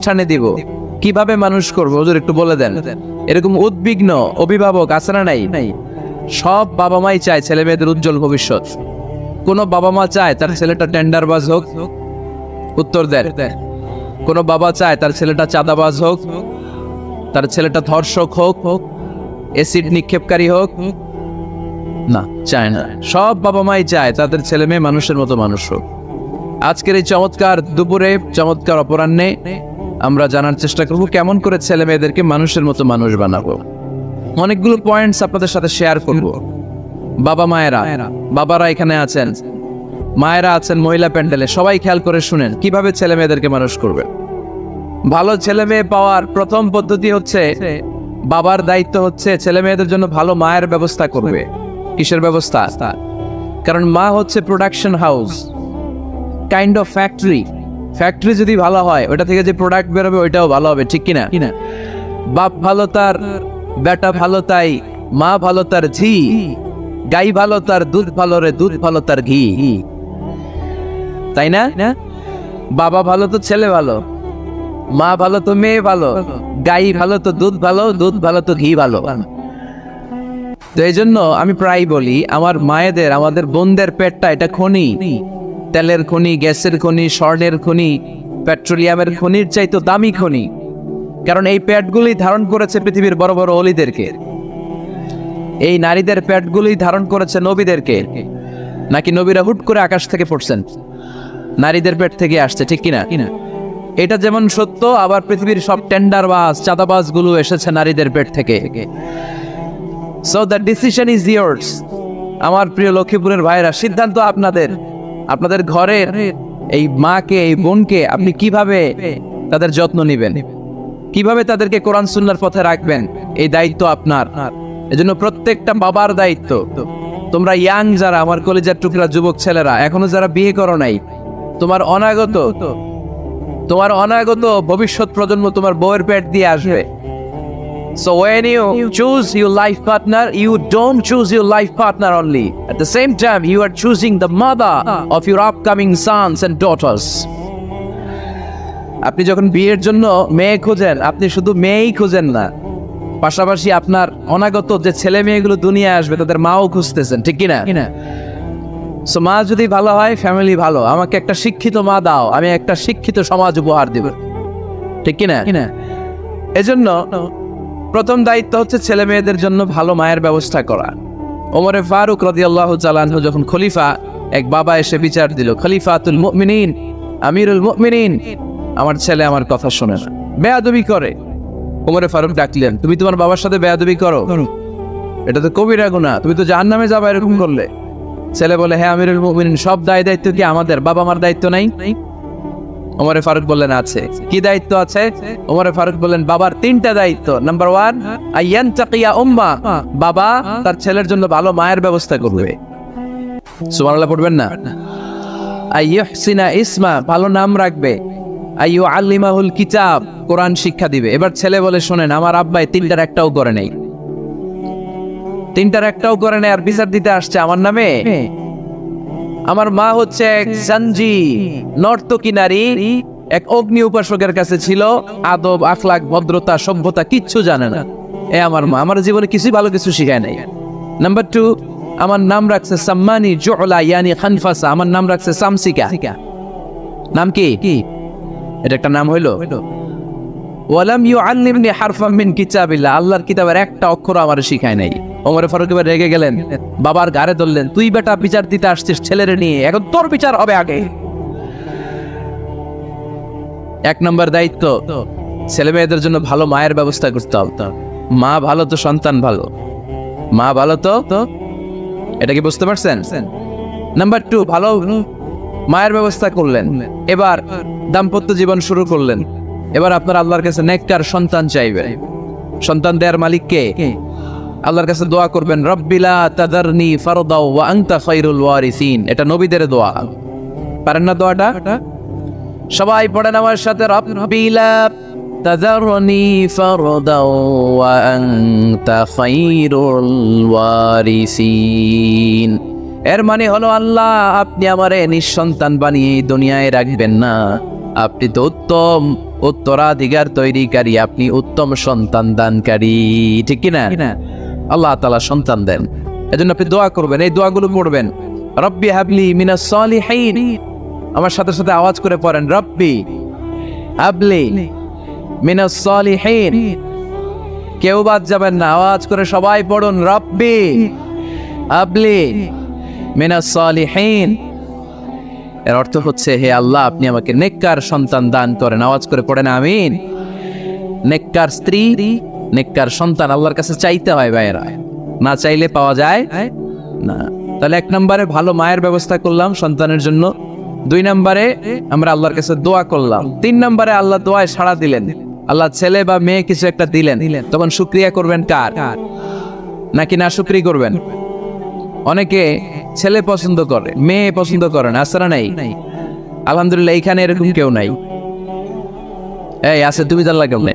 প্রতিষ্ঠানে দিব, কিভাবে মানুষ করবো হুজুর একটু বলে দেন। এরকম উদ্বিগ্ন অভিভাবক আছে না নাই? সব বাবা মাই চায় ছেলে মেয়েদের উজ্জ্বল ভবিষ্যৎ। কোন বাবা মা চায় তার ছেলেটা টেন্ডারবাজ হোক? উত্তর দেন। কোন বাবা চায় তার ছেলেটা চাঁদাবাজ হোক, তার ছেলেটা ধর্ষক হোক, এসিড নিক্ষেপকারী হোক? না, চায় না। সব বাবা মাই চায় তাদের ছেলে মেয়ে মানুষের মতো মানুষ হোক। আজকের এই চমৎকার দুপুরে, চমৎকার অপরাহ্নে আমরা জানার চেষ্টা করব কেমন করে ছেলে মেয়েদেরকে মানুষের মতো মানুষ বানাবো। অনেকগুলো পয়েন্টস আপনাদের সাথে শেয়ার করব। বাবা মায়েরা, বাবারা এখানে আছেন, মায়েরা আছেন মহিলা প্যান্ডেলে, সবাই খেয়াল করে শুনেন কিভাবে ছেলে মেয়েদেরকে মানুষ করবে। ভালো ছেলে মেয়ে পাওয়ার প্রথম পদ্ধতি হচ্ছে, বাবার দায়িত্ব হচ্ছে ছেলে মেয়েদের জন্য ভালো মায়ের ব্যবস্থা করবে। কিসের ব্যবস্থা? কারণ মা হচ্ছে production house, kind of factory. Factory যদি ভালো হয়, ওটা থেকে যে প্রোডাক্ট বেরোবে ওইটাও ভালো হবে, ঠিক কিনা? বাপ ভালো তার বেটা ভালো তাই, মা ভালো তার ঝি, গাই ভালো তার দুধ ভালো রে, দুধ ভালো তার ঘি, তাই না? বাবা ভালো তো ছেলে ভালো, মা ভালো তো মেয়ে ভালো, গাই ভালো তো দুধ ভালো, দুধ ভালো তো ঘি ভালো। তো এই জন্য আমি প্রায় বলি, আমার মায়েদের, আমাদের বোনদের পেটটা এটা খনি, তেলের খনি, গ্যাসের খনি, স্বর্ণের খনি, পেট্রোলিয়ামের খনির চাইতো দামি খনি। কারণ এই পেটগুলি ধারণ করেছে পৃথিবীর বড় বড় অলিদেরকে। এই নারীদের পেটগুলি ধারণ করেছে নবীদেরকে। নাকি নবীরা হুট করে আকাশ থেকে পড়ছেন? নারীদের পেট থেকে আসছে, ঠিক কিনা? এটা যেমন সত্য, আবার পৃথিবীর সব টেন্ডারবাজ, চাঁদাবাজ গুলো এসেছে নারীদের পেট থেকে। So the decision is years. আমার প্রিয় লক্ষ্মীপুরের ভাইরা, সিদ্ধান্ত আপনাদের। আপনাদের ঘরের এই মাকে, এই বোনকে আপনি কিভাবে তাদের যত্ন নেবেন, কিভাবে তাদেরকে কোরআন সুন্নাহর পথে রাখবেন, এই দায়িত্ব আপনার। এজন্য প্রত্যেকটা বাবার দায়িত্ব। তোমরা ইয়াং যারা, আমার কলেজের টুকরা যুবক ছেলেরা, এখনো যারা বিয়ে করো নাই, তোমার অনাগত ভবিষ্যৎ প্রজন্ম তোমার বউয়ের পেট দিয়ে আসবে। So when you choose your life partner, you don't choose your life partner only. At the same time, you are choosing the mother of your upcoming sons and daughters. আপনি যখন বিয়ের জন্য মেয়ে খোঁজেন, আপনি শুধু মেয়েই খোঁজেন না, পাশাপাশি আপনার অনাগত যে ছেলে মেয়েগুলো দুনিয়ায় আসবে তাদের মাও খুঁজতেছেন, ঠিক কিনা? সো মা যদি ভালো হয়, ফ্যামিলি ভালো। আমাকে একটা শিক্ষিত মা দাও, আমি একটা শিক্ষিত সমাজ উপহার দেব, ঠিক কিনা? এজন্য প্রথম দায়িত্ব হচ্ছে ছেলে মেয়েদের জন্য ভালো মায়ের ব্যবস্থা করা। ওমরে ফারুক রাদিয়াল্লাহু তাআলা আনহু যখন খলিফা, এক বাবা এসে বিচার দিল, খলিফাতুল মুমিনিন, আমিরুল মুমিনিন, আমার ছেলে আমার কথা শোনে না, বেয়াদবি করে। ওমরে ফারুক ডাকলেন, তুমি তোমার বাবার সাথে বেয়াদবি করো? এটা তো কবিরা গুনাহ, তুমি তো জাহান্নামে যাবে এরকম করলে। ছেলে বলে, হ্যাঁ আমিরুল মুমিনিন, সব দায়িত্ব কি আমাদের? বাবা মার দায়িত্ব নাই? ওমরে ফারুক বললেন, আছে। কি দায়িত্ব আছে? ওমরে ফারুক বললেন, বাবার 3টা দায়িত্ব। নাম্বার 1, আইয়ানতাকিয়া উম্মা, বাবা তার ছেলের জন্য ভালো মায়ের ব্যবস্থা করবে। সুবহানাল্লাহ পড়বেন না? আইয়ুহসিনা ইসমা, ভালো নাম রাখবে। আইয়ুআল্লিমাহুল কিতাব, কোরআন শিক্ষা দিবে। এবার ছেলে বলে, শোনেন, আমার আব্বাই 3টার একটাও করে নাই, 3টার একটাও করে নাই, আর বিচার দিতে আসছে আমার নামে। আমার মা হচ্ছে এক জাঞ্জি, নর্তকী নারী, এক অগ্নি উপাসকের কাছে ছিল, আদব, আখলাক, ভদ্রতা, সভ্যতা কিচ্ছু জানে না। আমার মা আমার জীবনে কিছুই ভালো কিছু শিখায় নাই। নাম্বার 2, আমার নাম রাখছে সাম্মানি জুলা, ইয়ানি খানফাসা, আমার নাম রাখছে সামসিকা। নাম কি? এটা একটা নাম হইলো? ওয়ালাম ইউআল্লিমনি হারফাম মিন কিতাবিল্লাহ, আল্লাহর কিতাবের একটা অক্ষর আমারে শিখায় নাই। ওমরে ফারুক এবার রেগে গেলেন, বাবার গায়ে ধরলেন, তুই বেটা বিচার দিতে আসছিস ছেলেরে নিয়ে, এখন তোর বিচার হবে আগে। 1 নম্বর দায়িত্ব, ছেলে মেয়েদের জন্য ভালো মায়ের ব্যবস্থা করতে হবে। মা ভালো তো সন্তান ভালো, মা ভালো তো, এটা কি বুঝতে পারছেন? নাম্বার 2, ভালো মায়ের ব্যবস্থা করলেন। এবার দাম্পত্য জীবন শুরু করলেন। এবার আপনার আল্লাহর কাছে নেককার সন্তান চাইবেন। সন্তান দেওয়ার মালিক কে? আল্লাহর কাছে দোয়া করবেন, রব্বিলা তাদারনি ফারদাও ওয়া আনতা খায়রুল ওয়ারিসিন। এটা নবীদের দোয়া, পারেন না দোয়াটা? সবাই পড়েন আমার সাথে, রব্বিলা তাদারনি ফারদাও ওয়া আনতা খায়রুল ওয়ারিসিন। এর মানে হলো, আল্লাহ আপনি আমারে নিঃসন্তান বানিয়ে দুনিয়ায় রাখবেন না, আপনি তো উত্তম উত্তরাধিকার তৈরিকারী, আপনি উত্তম সন্তান দানকারী, ঠিক কিনা? আল্লাহ তাআলা সন্তান দেন, এজন্য আপনি দোয়া করবেন, এই দোয়াগুলো পড়বেন। রব্বি হাবলি মিনাস সালিহিন, আমার সাথে সাথে আওয়াজ করে পড়েন, রব্বি হাবলি মিনাস সালিহিন। কেউ বাদ যাবেন না, আওয়াজ করে সবাই পড়ুন, রব্বি হাবলি মিনাস সালিহিন। এর অর্থ হচ্ছে, হে আল্লাহ, আপনি আমাকে নেককার সন্তান দান করেন। আওয়াজ করে পড়েন আমিন। নেককার স্ত্রী, নেককার সন্তান আল্লাহর কাছে চাইতে হয় ভাইয়েরা, না চাইলে পাওয়া যায় না। তাহলে 1 নম্বরে ভালো মায়ের ব্যবস্থা করলাম সন্তানের জন্য, 2 নম্বরে আমরা আল্লাহর কাছে দোয়া করলাম, 3 নম্বরে আল্লাহ দোয়ায় সাড়া দিলেন, আল্লাহ ছেলে বা মেয়ে কিছু একটা দিলেন, তখন শুকরিয়া করবেন কার? নাকি না শুকরি করবেন? অনেকে ছেলে পছন্দ করে, মেয়ে পছন্দ করে না, আছে না নাই? আলহামদুলিল্লাহ এইখানে এরকম কেউ নাই। এই আছে, তুমি জানলা কেমনে?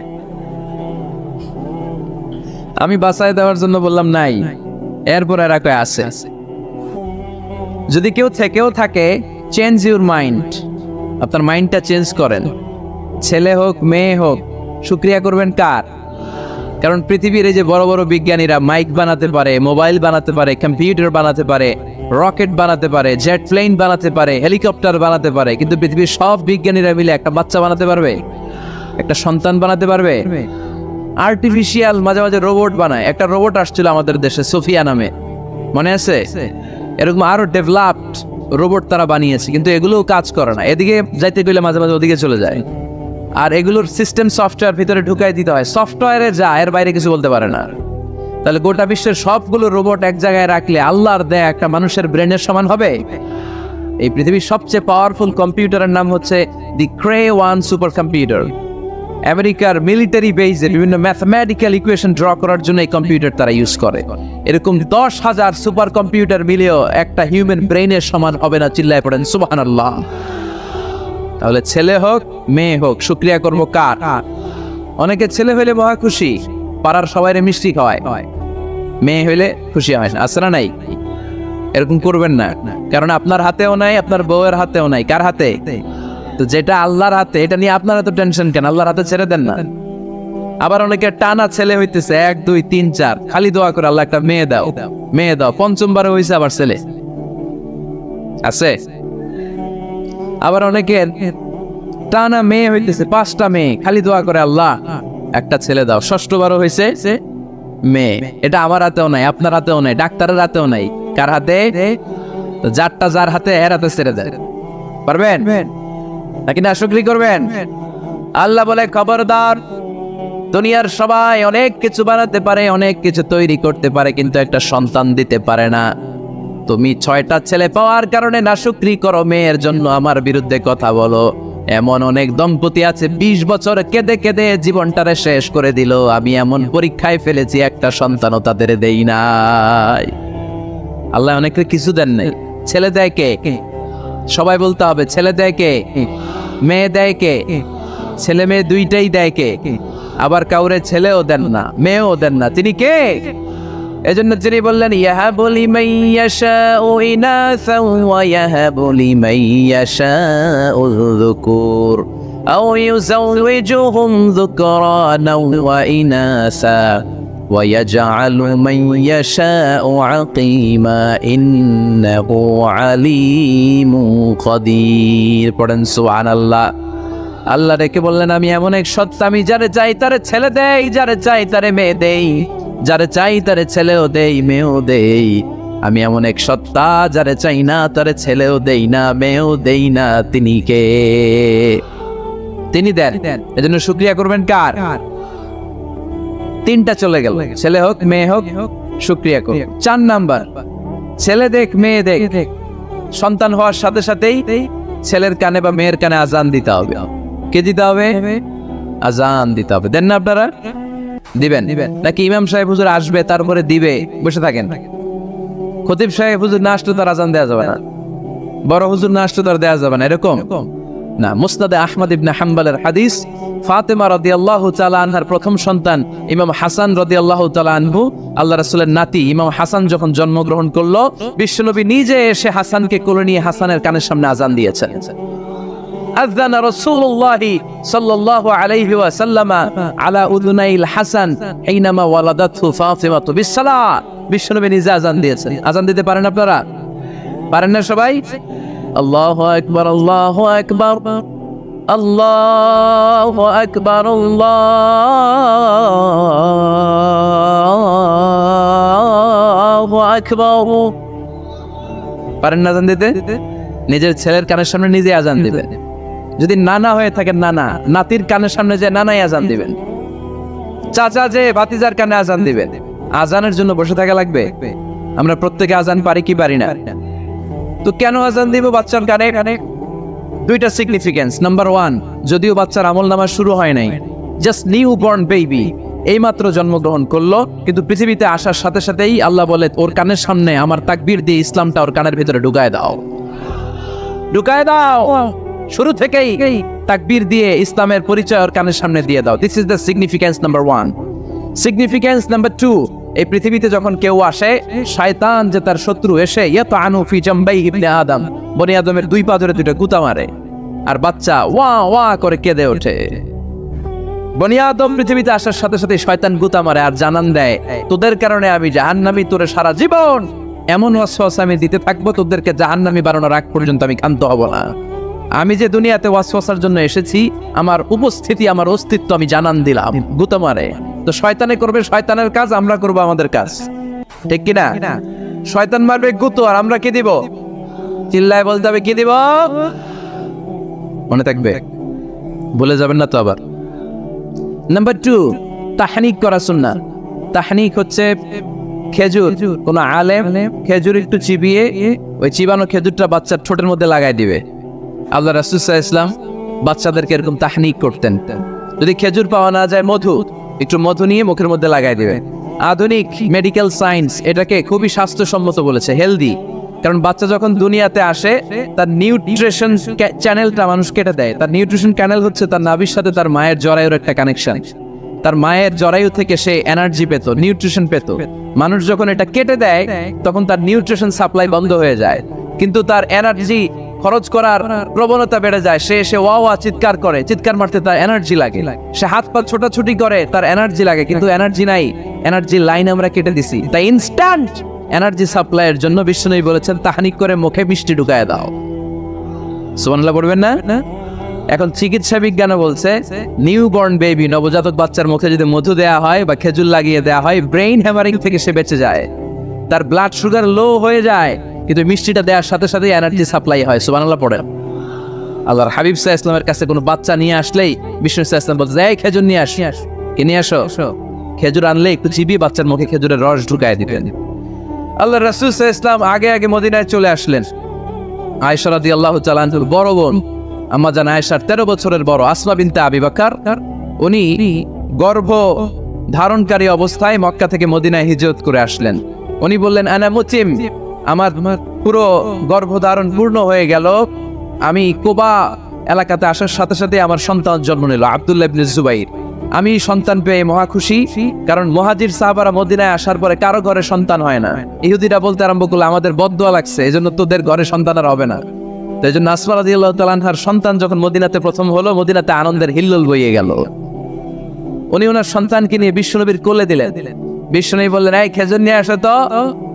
আমি বাঁচায় দেওয়ার জন্য বললাম নাই, এরপর এরা কয় আছে। যদি কেউ থেকেও থাকে, চেঞ্জ ইউর মাইন্ড, আপনার মাইন্ডটা চেঞ্জ করেন। ছেলে হোক মেয়ে হোক, শুকরিয়া করবেন কার? কারণ পৃথিবীর এই যে বড় বড় বিজ্ঞানীরা মাইক বানাতে পারে, মোবাইল বানাতে পারে, কম্পিউটার বানাতে পারে, রকেট বানাতে পারে, জেট প্লেন বানাতে পারে, হেলিকপ্টার বানাতে পারে, কিন্তু পৃথিবীর সব বিজ্ঞানীরা মিলে একটা বাচ্চা বানাতে পারবে? একটা সন্তান বানাতে পারবে? আর্টিফিশিয়াল মাঝে মাঝে রোবট বানায়। একটা রোবট আসছিল আমাদের দেশে, সোফিয়া নামে, মনে আছে? এরকম আরো ডেভেলপড রোবট তারা বানিয়েছে, কিন্তু এগুলো কাজ করে না। এদিকে যাইতে গেলে মাঝে মাঝে ওদিকে চলে যায়। আর এগুলোর সিস্টেম সফটওয়্যার ভিতরে ঢুকাই দিতে হয়, সফটওয়্যারে যা, এর বাইরে কিছু বলতে পারে না। তাহলে গোটা বিশ্বের সবগুলো রোবট এক জায়গায় রাখলে আল্লাহর দেয়া একটা মানুষের ব্রেনের সমান হবে? এই পৃথিবীর সবচেয়ে পাওয়ারফুল কম্পিউটারের নাম হচ্ছে দি ক্রে 1 সুপার কম্পিউটার। আমেরিকার মিলিটারি বেজে বিভিন্ন ম্যাথমেটিক্যাল ইকুয়েশন ড্র করার জন্য এই কম্পিউটার তারা ইউজ করে। এরকম 10,000 সুপার কম্পিউটার মিলেও একটা হিউম্যান ব্রেইনের সমান হবে না। চিল্লায় পড়েন সুবহানাল্লাহ। তাহলে ছেলে হোক মেয়ে হোক, শুকরিয়া করবো কার? অনেকে ছেলে হইলে মহা খুশি, পাড়ার সবাইরে মিষ্টি খাওয়ায়, মেয়ে হইলে খুশি হয় না, আছে না নাই? এরকম করবেন না, কারণ আপনার হাতেও নাই, আপনার বউয়ের হাতেও নাই। কার হাতে? তো যেটা আল্লাহর হাতে, এটা নিয়ে আপনারা তো টেনশন কেন? আল্লাহর হাতে ছেড়ে দেন না। আবার অনেকে টানা ছেলে হইতেছে 1 2 3 4, খালি দোয়া করে আল্লাহ একটা মেয়ে দাও, মেয়ে দাও। 5ম হয়েছে আবার ছেলে আছে। আবার অনেকে টানা মেয়ে হইতেছে 5টা মেয়ে, খালি দোয়া করে আল্লাহ একটা ছেলে দাও। 6বার হয়েছে মেয়ে। এটা আমার হাতেও নাই, আপনার হাতেও নাই, ডাক্তারের হাতেও নাই। কার হাতে? যারটা যার হাতে, এর হাতে ছেড়ে দেয়। পারবেন নাকি না শুকরি করবেন? আল্লাহ বলে, খবরদার, দুনিয়ার সবাই অনেক কিছু বানাতে পারে, অনেক কিছু তৈরি করতে পারে, কিন্তু একটা সন্তান দিতে পারে না। তুমি 6টা ছেলে পাওয়ার কারণে না শুকরি করো, মেয়ের জন্য আমার বিরুদ্ধে কথা বলো। এমন অনেক দম্পতি আছে 20 বছর কেঁদে কেঁদে জীবনটারে শেষ করে দিল। আমি এমন পরীক্ষায় ফেলেছি, একটা সন্তানও তাদের দেই নাই। আল্লাহ অনেকে কিছু দেন নাই। ছেলে দেয় কে? সবাই বলতে হবে, ছেলে দেয় কে? মেয়ে দেয় কে? ছেলে মেয়ে দুইটাই দেয় কে? আবার কাউরে ছেলেও দেন না, মেয়েও দেন না, তিনি কে? এজন্য তিনি বললেন, ইয়াহাবু লিমান ইয়াশাউ ইনাসা ওয়া ইয়াহাবু লিমান ইয়াশাউ যুকুর আও ইউযাওয়িজুহুম যুকরানা ওয়া ইনাসা ওয়া ইয়াজআলু মান ইয়াশাউ আকিমা ইন্নাহু আলিমুন কাদির। পড়েন সুবহানাল্লাহ। আল্লাহ রেখে বললেন, আমি এমন এক সত্তা, আমি যারে চাই তারে ছেলে দেই, যারে চাই তারে মেয়ে দেই, যারে চাই তারে ছেলেও দেই, মেয়েও দেই। আমি এমন এক সত্তা, যারে চাই না তারে ছেলেও দেই না, মেয়েও দেই না। তিনি কে? তিনি দেন। এজন্য শুকরিয়া করবেন কার? 3টা চলে গেল, ছেলে হোক মেয়ে হোক, শুকরিয়া করুন। 4 নাম্বার, ছেলে দেখ মেয়ে দেখ, সন্তান হওয়ার সাথে সাথেই ছেলের কানে বা মেয়ের কানে আজান দিতে হবে। কে দিতে হবে? আজান দিতে হবে। দেন না আপনারা? দিবেন নাকি ইমাম সাহেব হুজুর আসবে তারপরে দিবে, বসে থাকেন? খতিব সাহেব হুজুর না আসলে তার আজান দেওয়া যাবে না, বড় হুজুর না আসলে তার দেওয়া যাবে না, এরকম না। মুসনাদে আহমদ ইবনে হাম্বলের হাদিস, ফাতেমা রাদিয়াল্লাহু তাআলা আনহার প্রথম সন্তান ইমাম হাসান রাদিয়াল্লাহু তাআলা আনহু, আল্লাহ রাসূলের নাতি ইমাম হাসান যখন জন্মগ্রহণ করলো, বিশ্বনবী নিজে এসে হাসানকে কোলে নিয়ে হাসানের কানের সামনে আজান দিয়েছেন। আযানা রাসূলুল্লাহি সাল্লাল্লাহু আলাইহি ওয়াসাল্লাম আলা উযুনাইল হাসান হিনামা ওয়ালাদাতহু ফাতিমাতু বিসসালাত। বিশ্বনবী নিজে আযান দিয়েছেন। আযান দিতে পারেন আপনারা? পারেন না সবাই? আল্লাহু আকবার, আল্লাহু আকবার, আল্লাহু আকবার, আল্লাহু আকবার। পারেন না আযান দিতে? নিজের ছেলের কানের সামনে নিজে আযান দিবেন। যদি নানা হয়ে থাকেন নানা, নাতির কানের সামনে যে নানাই আযান দিবেন। চাচা যে ভাতিজার কানে আযান দিবেন। আযানের জন্য বসে থাকা লাগবে? আমরা প্রত্যেকে আযান পারি কি পারি না? তো কেন আযান দিব বাচ্চার কানে? দুইটা সিগনিফিকেন্স। নাম্বার 1, যদিও বাচ্চার আমলনামা শুরু হয় নাই, জাস্ট নিউ বর্ন বেবি, এইমাত্র জন্মগ্রহণ করলো, কিন্তু পৃথিবীতে আসার সাথে সাথেই আল্লাহ বলে ওর কানের সামনে আমার তাকবীর দিয়ে ইসলামটা ওর কানের ভিতরে ঢুকায় দাও, ঢুকায় দাও। শুরু থেকেই তাকবীর দিয়ে ইসলামের পরিচয় ওর কানের সামনে দিয়ে দাও। This is the significance number 1। Significance number 2, এই পৃথিবীতে যখন কেউ আসে, শয়তান যে তার শত্রু এসে ইয়াতানু ফি জামবাই ইবনে আদম, বনি আদমের দুই পা ধরে দুইটা গুতা মারে, আর বাচ্চা ওয়া ওয়া করে কেঁদে ওঠে। বনি আদম পৃথিবীতে আসার সাথে সাথে শয়তান গুতা মারে আর জানান দেয়, তোদের কারণে আমি জাহান্নামী, তোরে সারা জীবন এমন ওয়াসওয়াসা আমি দিতে থাকবো, তোদেরকে জাহান্নামী বানানোর আগ পর্যন্ত আমি ক্ষান্ত হব না। আমি যে দুনিয়াতে ওয়াসওয়াসার জন্য এসেছি, আমার উপস্থিতি, আমার অস্তিত্ব আমি জানান দিলাম। গুতা মারে তো শয়তানে করবে শয়তানের কাজ, আমরা করব আমাদের কাজ, ঠিক কি না? শয়তান মারবে গুতো, আর আমরা কি দিব? চিল্লায় বলতে হবে কি দিব? মনে থাকবে, ভুলে যাবেন না তো আবার। নাম্বার 2, তাহনিক করা সুন্নাহ। তাহনিক হচ্ছে খেজুর, কোন আলেম খেজুর একটু চিবিয়ে ওই চিবানো খেজুরটা বাচ্চার ঠোঁটের মধ্যে লাগাই দিবে। আল্লাহ রাসূল সাল্লাল্লাহু আলাইহি ওয়াসাল্লাম বাচ্চাদেরকে এরকম তাহনিক করতেন। যদি খেজুর পাওয়া না যায়, একটু মধু নিয়ে মুখের মধ্যে লাগাই দিবে। আধুনিক মেডিকেল সায়েন্স এটাকে খুবই স্বাস্থ্যসম্মত বলেছে, হেলদি। কারণ বাচ্চা যখন দুনিয়াতে আসে, তার নিউট্রিশন চ্যানেলটা মানুষ কেটে দেয়। তার নিউট্রিশন চ্যানেল হচ্ছে তার নাভির সাথে তার মায়ের জরায়ুর একটা কানেকশন। তার মায়ের জরায়ু থেকে সে এনার্জি পেত, নিউট্রিশন পেত। মানুষ যখন এটা কেটে দেয়, তখন তার নিউট্রিশন সাপ্লাই বন্ধ হয়ে যায়, কিন্তু তার এনার্জি খরচ করার প্রবণতা বেড়ে যায়। সে ওয়া ওয়া চিৎকার করে, চিৎকার মারতে তার এনার্জি লাগে। সে হাত পা ছোটাছুটি করে, তার এনার্জি লাগে, কিন্তু এনার্জি নাই। এনার্জি লাইন আমরা কেটে দিছি। তাই ইনস্ট্যান্ট এনার্জি সাপ্লাইয়ের জন্য বিশ্বনবী বলেছেন, তাহনিক করে মুখে মিষ্টি ঢুকায় দাও। সুবহানাল্লাহ পড়বেন না? এখন চিকিৎসা বিজ্ঞানও বলছে, নিউবর্ন বেবি, নবজাতক বাচ্চার মুখে যদি মধু দেয়া হয় বা খেজুর লাগিয়ে দেয়া হয়, ব্রেইন হ্যামারিং থেকে সে বেঁচে যায়। তার ব্লাড সুগার লো হয়ে যায়, কিন্তু মিষ্টিটা দেওয়ার সাথে সাথে এনার্জি সাপ্লাই হয়। সুবহানাল্লাহ পড়েন। আল্লাহর হাবিব সাল্লাল্লাহু আলাইহি ওয়াসাল্লামের কাছে কোনো বাচ্চা নিয়ে আসলেই বিষ্ণু সাল্লাল্লাহু আলাইহি ওয়াসাল্লাম বলছে, এই খেজুর নিয়ে আস, কে নিয়ে আসো। খেজুর আনলে একটু চিবিয়ে বাচ্চার মুখে খেজুরের রস ঢুকায় দিবেন। আল্লাহ রাসূল সাল্লাল্লাহু আলাইহি ওয়াসাল্লাম আগে মদিনায় চলে আসলেন। আয়েশা রাদিয়াল্লাহু তাআলা আনহার বড় বোন আম্মা জান আয়েশার 13 বছরের বড় আসমা বিনতে আবি বকর, উনি গর্ভ ধারণকারী অবস্থায় মক্কা থেকে মদিনায় হিজরত করে আসলেন। উনি বললেন, আনা মুতিম, আমার পুরো গর্ভধারণ পূর্ণ হয়ে গেল। আমি কুবা এলাকাতে আসার সাথে সাথে আমার সন্তান জন্ম নিল, আব্দুল্লাহ ইবনে জুবাইর। আমি সন্তান পেয়ে মহা খুশি, কারণ মুহাজির সাহাবারা মদিনায় আসার পরে কারো ঘরে সন্তান হয় না। ইহুদিরা বলতে আরম্ভ করলো, আমাদের বদদোয়া লাগছে, এজন্য তোদের ঘরে সন্তান আর হবে না। তো এই জন্য আসমা রাদিয়াল্লাহু তাআলা আনহার সন্তান যখন মদিনাতে প্রথম হলো, মদিনাতে আনন্দের হিল্লোল বইয়ে গেল। উনি ওনার সন্তানকে নিয়ে বিশ্বনবীর কোলে দিলেন। বিশ্বনবী বললেন, এই খেজুর নিয়ে আসো তো।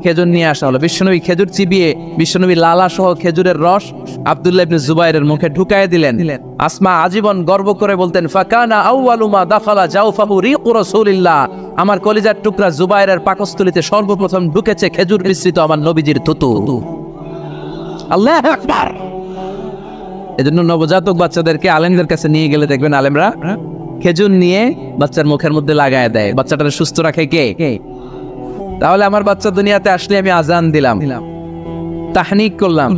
খেজুর নিয়ে আসা হলো। বিশ্বনবী খেজুর চিবিয়ে বিশ্বনবী লালা সহ খেজুরের রস আব্দুল্লাহ ইবনে জুবাইরের মুখে ঢুকায় দিলেন। আসমা আজীবন গর্ব করে বলতেন, ফাকানা আউয়ালু মা দাখালা জাওফাহু রিকু রাসূলিল্লাহ, আমার কলিজার টুকরা জুবাইরের পাকস্থলীতে সর্বপ্রথম ঢুকেছে খেজুর মিশ্রিত আমার নবীজির থুতু। আল্লাহু আকবার। এজন্য নবজাতক বাচ্চাদেরকে আলেমদের কাছে নিয়ে গেলে দেখবেন আলেমরা খেজুর নিয়ে বাচ্চার মুখের মধ্যে লাগায় দেয়। বাচ্চাটাকে সুস্থ রাখে কে? তাহলে আমার বাচ্চা দুনিয়াতে আসলে আমি আজান দিলাম, তাহনিক করলাম,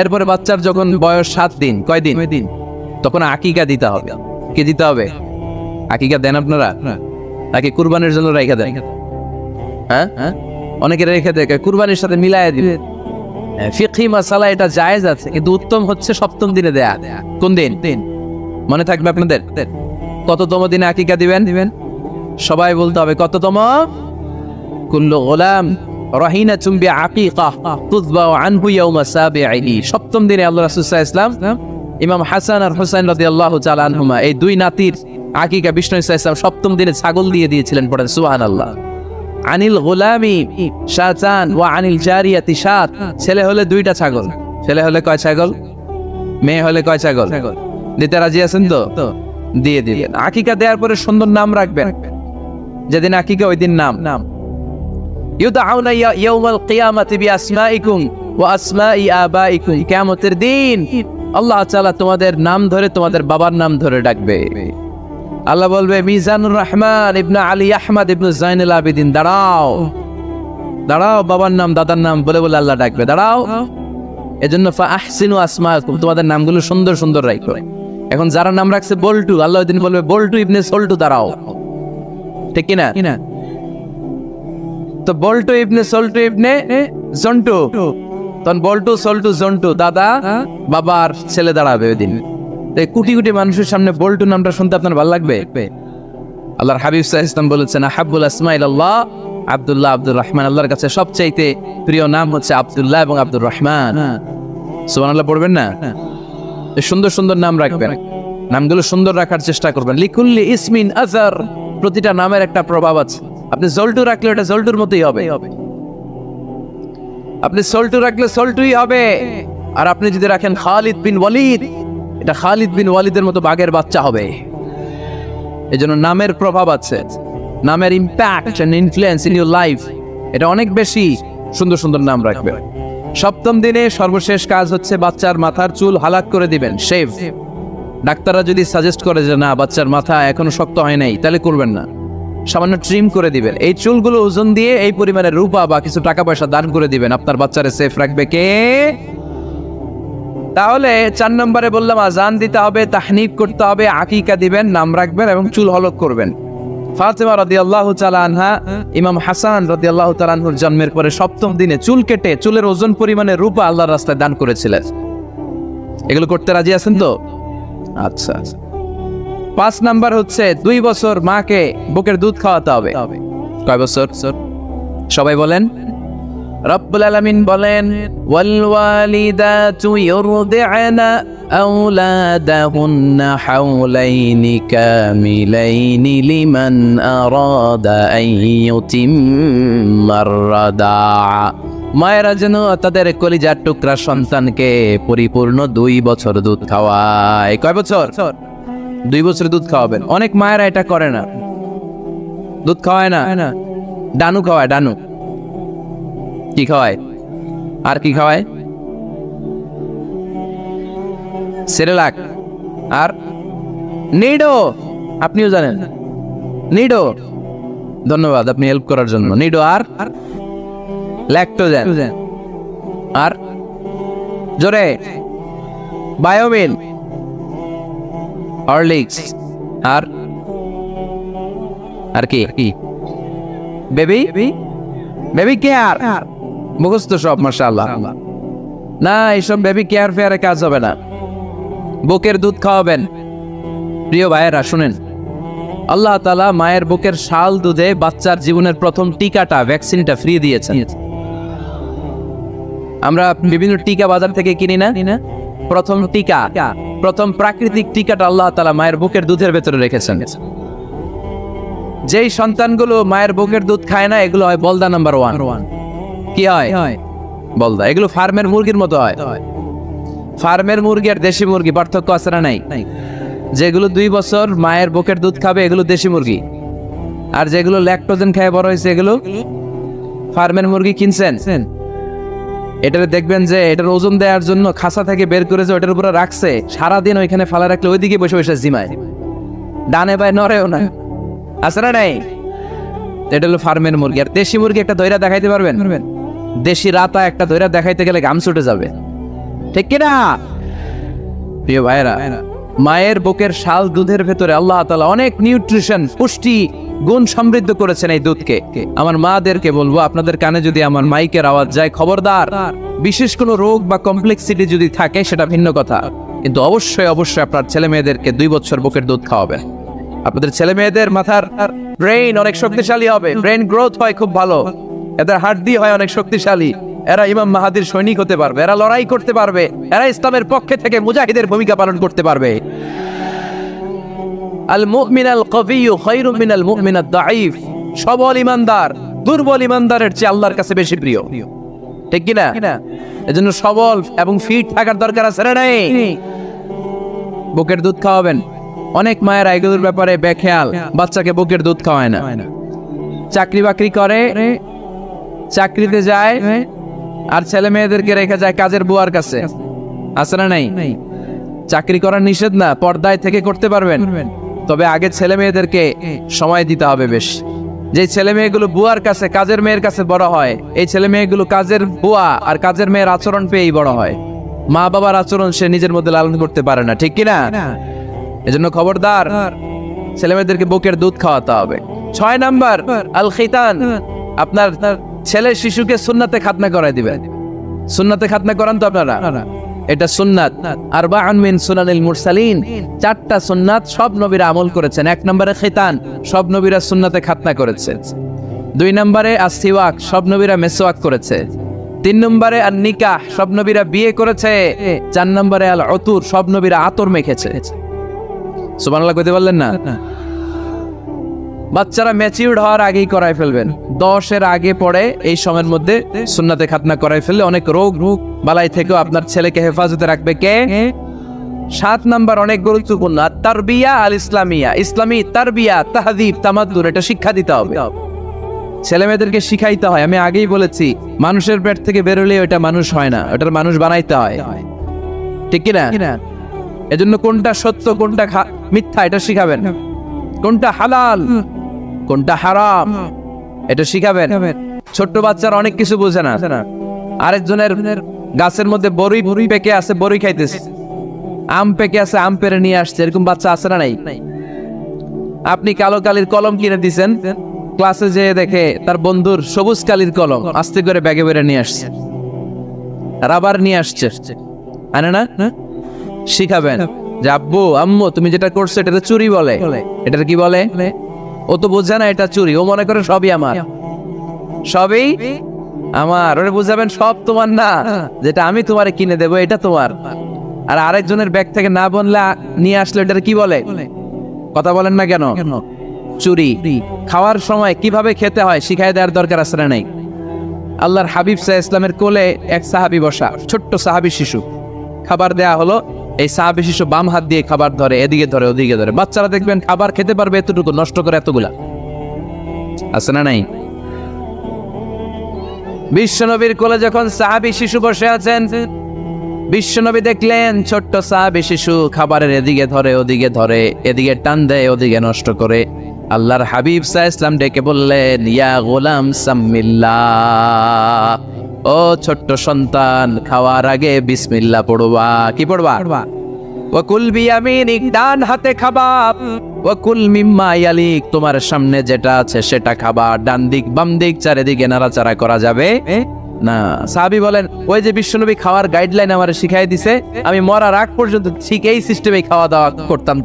এরপরে বাচ্চার যখন বয়স 7 দিন, কয়দিন, তখন আকিকা দিতে হবে। কি দিতে হবে? আকিকা দেন আপনারা নাকি কুরবানির জন্য রেখে দেন? হ্যাঁ, অনেকে রেখে দেয়, কুরবানির সাথে মিলায় দিবে। ফিকহি মাসালা এটা জায়েজ আছে, কিন্তু উত্তম হচ্ছে 7ম দিনে দেয়া। কোন দিন? মনে থাকবে আপনাদের? কততম দিনে আকিকা দিবেন? সবাই বলতে হবে কততম? কুল্লু গোলাম রাহিনাতুম বিআকিকা তুযবাউ আনহু ইয়াউমা সাবিঈ। 7ম দিনে আল্লাহ রাসূল সাল্লাল্লাহু আলাইহি ওয়াসাল্লাম ইমাম হাসান আর হুসাইন রাদিয়াল্লাহু তাআলা আনহুমা এই দুই নাতির আকিকা বিষ্ণু ইসলাম সপ্তম দিনে ছাগল দিয়ে দিয়েছিলেন, পড়েন সুবহানাল্লাহ। আনিল গোলামি শাতান ওয়া আনিল জারিয়াতি শাত, ছেলে হলে দুইটা ছাগল, ছেলে হলে কয় ছাগল, মেয়ে হলে কয় ছাগল, দিতে রাজি আছেন তো? দিয়ে দিবেন। আকিকা দেওয়ার পরে সুন্দর নাম রাখবেন, যেদিন আকিকা ওই দিন নাম ইউদআউনা ইয়াউমাল কিয়ামাতি বিআসমাইকুম ওয়া আসমাই আবাইকুম, কিয়ামতের দিন আল্লাহ তাআলা তোমাদের নাম ধরে তোমাদের বাবার নাম ধরে ডাকবে। আল্লাহ বলবে মিজানুর রহমান ইবনে আলী আহমদ ইবনে জাইনুল আবেদিন, দাঁড়াও দাঁড়াও, বাবার নাম দাদার নাম বলে বলে আল্লাহ ডাকবে, দাঁড়াও। এজন্য ফা আহসিনু আসমাকুম, তোমাদের নামগুলো সুন্দর সুন্দর রাখো। এখন যারা নাম রাখছে বল্টু, আল্লাহ ওই দিন বলবে বল্টু ইবনে সল্টু, দাঁড়াও, ঠিক কি না? তো বল্টু ইবনে সল্টু ইবনে জন্টু, তখন বল্টু সল্টু জন্টু, দাদা বাবার ছেলে দাঁড়াবে ওই দিন। কোটি কোটি মানুষের সামনে বল্টু নামটা শুনতে আপনার ভালো লাগবে? আল্লাহর হাবিব সাল্লাল্লাহু আলাইহি ওয়াসাল্লাম বলেছেন আহাব্বুল আসমা ইলাল্লাহ আব্দুল্লাহ আব্দুর রহমান, আল্লাহর কাছে সবচাইতে প্রিয় নাম হচ্ছে আব্দুল্লাহ এবং আব্দুর রহমান। সুবহানাল্লাহ পড়বেন না? সুন্দর সুন্দর নাম রাখবেন, নামগুলো সুন্দর রাখার চেষ্টা করবেন। লিকুল্লি ইসমিন আযার, প্রতিটা নামের একটা প্রভাব আছে। আপনি জল্টু রাখলে ওটা জল্টুর মতোই হবে, আপনি সল্টু রাখলে সল্টুই হবে। আর আপনি যদি রাখেন খালিদ বিন ওয়ালিদ, এটা খালিদ বিন ওয়ালিদের মতো বাঘের বাচ্চা হবে। এজন্য নামের প্রভাব আছে, নামের impact and influence in your life, এটা অনেক বেশি। সুন্দর সুন্দর নাম রাখবেন। সপ্তম দিনে সর্বশেষ কাজ হচ্ছে বাচ্চার মাথার চুল হালাক করে দিবেন, শেভ। ডাক্তাররা যদি সাজেস্ট করে যে না বাচ্চার মাথা এখনো শক্ত হয় নাই, তাহলে করবেন না, সামান্য ট্রিম করে দিবেন। এই চুলগুলো ওজন দিয়ে এই পরিমাণে রূপা বা কিছু টাকা পয়সা দান করে দিবেন, আপনার বাচ্চারে সেফ রাখবে কে? তাহলে 4 নম্বরে বললাম আজান দিতে হবে, তাহনিক করতে হবে, আকিকা দিবেন, নাম রাখবেন এবং চুল হলক করবেন। ফাতেমা রাদিয়াল্লাহু তাআলা আনহা ইমাম হাসান রাদিয়াল্লাহু তাআলা আনহুর জন্মের পরে সপ্তম দিনে চুল কেটে চুলের ওজন পরিমাণে রূপা আল্লাহর রাস্তায় দান করেছিলেন। এগুলো করতে রাজি আছেন তো? আচ্ছা। 5 নাম্বার হচ্ছে 2 বছর মাকে বুকের দুধ খাওয়াতে হবে। কয় বছর? সবাই বলেন। রব্বুল আলামিন বলেন ওয়াল ওয়ালিদাতু ইউরদি'না আওলাদাহুন্না হাওলাইনি কামিলাইনি লিমান আরাদা আন ইউতিম্মার রাদা'a, মায়েরা যেন তাদের কলিজার টুকরা সন্তানকে পরিপূর্ণ 2 বছর দুধ খাওয়ায়। কয় বছর? 2 বছর দুধ খাওয়াবেন। অনেক মায়েরা এটা করে না, দুধ খাওয়ায় না, ডানু খাওয়ায়। ডানু কি খাওয়ায়? আর কি খাওয়ায়? সেরেলাক আর নিডো। আপনিও জানেন নিডো, ধন্যবাদ আপনি হেল্প করার জন্য। নিডো আর ল্যাকটোজেন আর জোরে বায়োমিন, হরলিক্স আর কি বেবি কেয়ার, মুখস্থ সব মাশাআল্লাহ। না, এইসব বেবি কেয়ার ফেয়ারে কাজ হবে না। বুকের দুধ খাওয়াবেন। প্রিয় ভাইয়েরা শুনেন, আল্লাহ তাআলা মায়ের বুকের শাল দুধে বাচ্চার জীবনের প্রথম টিকাটা, ভ্যাকসিনটা ফ্রি দিয়েছেন। আমরা বিভিন্ন টিকা বাজার থেকে কিনি না, প্রথম টিকা, প্রথম প্রাকৃতিক টিকাটা আল্লাহ তাআলা মায়ের বুকের দুধের ভেতরে রেখেছেন। যেই সন্তানগুলো মায়ের বুকের দুধ খায় না, এগুলো হয় বলদা নাম্বার 1। কি হয়? বলদা। এগুলো ফার্মের মুরগির মতো হয়। ফার্মের মুরগি আর দেশি মুরগি পার্থক্য আছে না? নাই। যেগুলো 2 বছর মায়ের বুকের দুধ খাবে এগুলো দেশি মুরগি, আর যেগুলো ল্যাকটোজেন খেয়ে বড় হয়েছে এগুলো ফার্মের মুরগি। কিনছেন? এটারে দেখবেন যে এটার ওজন দেওয়ার জন্য খাসা থেকে বের করে যে ওটার উপরে রাখছে, সারাদিন ওইখানে ফালা রাখলে ওইদিকে বসে বসে জিমায়, ডানে বাই নড়েও না। আছে না? নাই। এটা হলো ফার্মের মুরগি। আর দেশি মুরগি একটা ধৈরা দেখাইতে পারবেন? দেশি রাতা একটা ধৈরা দেখাইতে গেলে ঘাম ছুটে যাবে, ঠিক কিনা? প্রিয় ভাইরা, মায়ের বুকের শাল দুধের ভেতরে আল্লাহ তাআলা অনেক নিউট্রিশন, পুষ্টি গুণ সমৃদ্ধ করেছেন এই দুধকে। আমার মাদেরকে বলবো, আপনাদের কানে যদি আমার মাইকের আওয়াজ যায়, খবরদার, বিশেষ কোনো রোগ বা কমপ্লেক্সিটি যদি থাকে সেটা ভিন্ন কথা, কিন্তু অবশ্যই অবশ্যই আপনার ছেলে মেয়েদেরকে 2 বছর বুকের দুধ খাওয়াবেন। আপনাদের ছেলে মেয়েদের মাথার ব্রেইন অনেক শক্তিশালী হবে, ব্রেইন গ্রোথ হয় খুব ভালো, এদের হাড় দিয়ে হয় অনেক শক্তিশালী, এরা ইমাম মাহাদির সৈনিক হতে পারবে, এরা লড়াই করতে পারবে, এরা ইসলামের পক্ষে থেকে মুজাহিদের ভূমিকা পালন করতে পারবে। আল মুমিন আল কবিয়্যু খায়রুম মিনাল মুমিন আদ দাঈফ। সবল ইমানদার দুর্বল ইমানদারের চেয়ে আল্লাহর কাছে বেশি প্রিয়, ঠিক কি না? এজন্য সবল এবং ফিট থাকার দরকার আছে না নাই? বুকের দুধ খাওয়াবেন। অনেক মায়েরা এগুলোর ব্যাপারে বেখেয়াল, বাচ্চাকে বুকের দুধ খাওয়ায় না। চাকরি বাকরি করে, চাকরিতে যায়, আর ছেলে মেয়েদেরকে রেখে যায় কাজের বুয়ার কাছে, আছে না নাই? চাকরি করার নিষেধ না, পর্দায় থেকে করতে পারবেন, তবে আগে ছেলে মেয়েদেরকে সময় দিতে হবে বেশ। যে ছেলে মেয়েগুলো বুয়ার কাছে, কাজের মেয়ের কাছে বড় হয়, এই ছেলে মেয়েগুলো কাজের বুয়া আর কাজের মেয়ের আচরণ পেয়েই বড় হয়। মা বাবার আচরণ সে নিজের মধ্যে লালন করতে পারে না, ঠিক কিনা? এজন্য খবরদার, ছেলে মেয়েদেরকে বুকের দুধ খাওয়াতে হবে। 6 নাম্বার আল খিতান। আপনার ছেলে শিশুকে সুন্নাতে খাতনা করাই দিবেন। সুন্নাতে খাতনা করান তো আপনারা? এটা সুন্নাত। আরবাআন মিন সুনানিল মুরসালিন, 4টা সুন্নাত সব নবীরা আমল করেছেন। 1 নম্বরে খিতান, সব নবীরা সুন্নাতে খাতনা করেছে। 2 নম্বরে আসসিওয়াক, সব নবীরা মেসওয়াক করেছে। 3 নম্বরে আর নিকাহ, সব নবীরা বিয়ে করেছে। 4 নম্বরে আল উতুর, সব নবীরা আতর মেখেছে। সুবহানাল্লাহ কইতে পারলেন না? বাচ্চারা ম্যাচিউরড হওয়ার আগেই করাই ফেলবেন। 10-এর আগে পড়ে এই সময়ের মধ্যে সুন্নাতে খাতনা করাই ফেললে অনেক রোগ বালাই থেকেও আপনার ছেলেকে হেফাজতে রাখবে কে? 7 নাম্বার অনেক গুরুত্বপূর্ণ, তারবিয়া আল ইসলামিয়া। ইসলামী তারবিয়া, তাহযীব, তামাদ্দুন, এটা শিক্ষা দিতে হবে। ছেলে মেয়েদেরকে শিখাইতে হয়। আমি আগেই বলেছি, মানুষের পেট থেকে বেরোলে ওটা মানুষ হয় না, ওটার মানুষ বানাইতে হয়, ঠিক কিনা? এজন্য কোনটা সত্য কোনটা মিথ্যা এটা শিখাবেন, কোনটা হালাল কোনটা হারাম এটা শিখাবেন। ছোট্ট বাচ্চারা অনেক কিছু বোঝে না। আরেকজনের গাছের মধ্যে বড়ই পেকে আছে, বড়ই খাইতেছে। আম পেকে আছে, আম পেরে নিয়ে আসছে। এরকম বাচ্চা আছে না নাই? আপনি কালো কালির কলম কিনে দিছেন, ক্লাসে যেয়ে দেখে তার বন্ধুর সবুজ কালির কলম আস্তে করে ব্যাগে বেরে নিয়ে আসছে, রাবার নিয়ে আসছে, আনে না? শিখাবেন যে আব্বু আম্মু তুমি যেটা করছো এটা চুরি বলে। এটা কি বলে? ও তো বোঝে না এটা চুরি, ও মনে করে সবই আমার, সবই আমার। ওরে বুঝাবেন সব তোমার না, যেটা আমি তোমারে কিনে দেবো এটা তোমার। আর আরেকজনের ব্যাগ থেকে না বললে নিয়ে আসলে এটা কি বলে? কথা বলেন না কেন? চুরি। খাওয়ার সময় কিভাবে খেতে হয় শিখাই দেওয়ার দরকার আছে না নাই? আল্লাহর হাবিব সাল্লাল্লাহু আলাইহি ওয়াসাল্লামের কোলে এক সাহাবী বসা, ছোট্ট সাহাবী শিশু। খাবার দেয়া হলো, এই সাহাবী শিশু বাম হাত দিয়ে খাবার ধরে, এদিকে ধরে ওদিকে ধরে। বাচ্চারা দেখবেন খাবার খেতে পারবে এতটুকু, নষ্ট করে এতগুলা, আছে না নাই? বিশ্বনবীর কোলে যখন সাহাবী শিশু বসে আছেন, বিশ্বনবী দেখলেন ছোট্ট সাহাবী শিশু খাবারের এদিকে ধরে ওদিকে ধরে, এদিকে টান দেয় ওদিকে নষ্ট করে। আল্লাহর হাবিব সাল্লাল্লাহু আলাইহি ওয়াসাল্লাম ডেকে বললেন, ইয়া গোলাম সাম্মিল্লাহ, ও ছোট্ট সন্তান, খাওয়ার আগে বিসমিল্লাহ পড়বা। কি পড়বা? ওয়াকুল বিয়ামিনিক, ডান হাতে খাবা। ওয়াকুল মিম্মা ইয়ালিক, তোমার সামনে যেটা আছে সেটা খাবা। ডান দিক বাম দিক চারিদিকে নাড়াচাড়া করা যাবে না। সাহাবী বলেন, ওই যে বিশ্বনবী খাওয়ার গাইডলাইন আমারে শিখাই দিছে, আমি মরার আগ পর্যন্ত ঠিক এই সিস্টেমে খাওয়া দাওয়া করতাম।